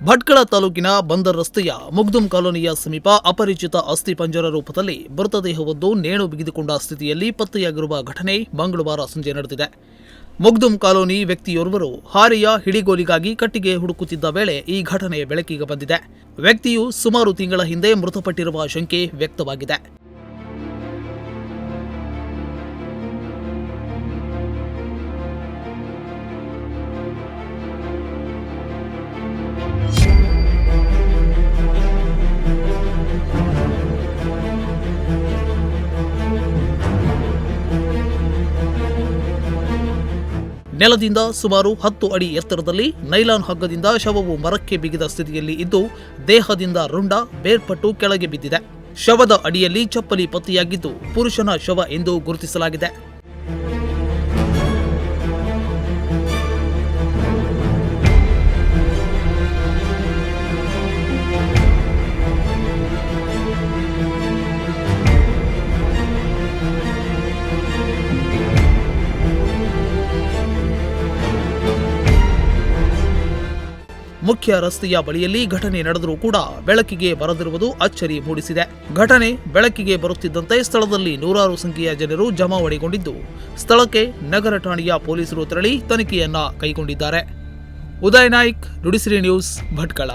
ಭಟ್ಕಳ ತಾಲೂಕಿನ ಬಂದರ್ ರಸ್ತೆಯ ಮುಗ್ದುಂ ಕಾಲೋನಿಯ ಸಮೀಪ ಅಪರಿಚಿತ ಅಸ್ಥಿಪಂಜರ ರೂಪದಲ್ಲಿ ಮೃತದೇಹವೊಂದು ನೇಣು ಬಿಗಿದುಕೊಂಡ ಸ್ಥಿತಿಯಲ್ಲಿ ಪತ್ತೆಯಾಗಿರುವ ಘಟನೆ ಮಂಗಳವಾರ ಸಂಜೆ ನಡೆದಿದೆ. ಮುಗ್ದುಂ ಕಾಲೋನಿ ವ್ಯಕ್ತಿಯೋರ್ವರು ಹಾರೆಯ ಹಿಡಿಗೋಲಿಗಾಗಿ ಕಟ್ಟಿಗೆ ಹುಡುಕುತ್ತಿದ್ದ ವೇಳೆ ಈ ಘಟನೆ ಬೆಳಕಿಗೆ ಬಂದಿದೆ. ವ್ಯಕ್ತಿಯು ಸುಮಾರು ತಿಂಗಳ ಹಿಂದೆ ಮೃತಪಟ್ಟಿರುವ ಶಂಕೆ ವ್ಯಕ್ತವಾಗಿದೆ. ನೆಲದಿಂದ ಸುಮಾರು 10 ಅಡಿ ಎತ್ತರದಲ್ಲಿ ನೈಲಾನ್ ಹಗ್ಗದಿಂದ ಶವವು ಮರಕ್ಕೆ ಬಿಗಿದ ಸ್ಥಿತಿಯಲ್ಲಿ ಇದ್ದು, ದೇಹದಿಂದ ರುಂಡ ಬೇರ್ಪಟ್ಟು ಕೆಳಗೆ ಬಿದ್ದಿದೆ. ಶವದ ಅಡಿಯಲ್ಲಿ ಚಪ್ಪಲಿ ಪತ್ತೆಯಾಗಿದ್ದು, ಪುರುಷನ ಶವ ಎಂದು ಗುರುತಿಸಲಾಗಿದೆ. ಮುಖ್ಯ ರಸ್ತೆಯ ಬಳಿಯಲ್ಲಿ ಘಟನೆ ನಡೆದರೂ ಕೂಡ ಬೆಳಕಿಗೆ ಬರದಿರುವುದು ಅಚ್ಚರಿ ಮೂಡಿಸಿದೆ. ಘಟನೆ ಬೆಳಕಿಗೆ ಬರುತ್ತಿದ್ದಂತೆ ಸ್ಥಳದಲ್ಲಿ ನೂರಾರು ಸಂಖ್ಯೆಯ ಜನರು ಜಮಾವಣೆಗೊಂಡಿದ್ದು, ಸ್ಥಳಕ್ಕೆ ನಗರ ಠಾಣೆಯ ಪೊಲೀಸರು ತೆರಳಿ ತನಿಖೆಯನ್ನ ಕೈಗೊಂಡಿದ್ದಾರೆ. ಉದಯ್ ನಾಯ್ಕ್, ನುಡಿಸಿರಿ ನ್ಯೂಸ್, ಭಟ್ಕಳ.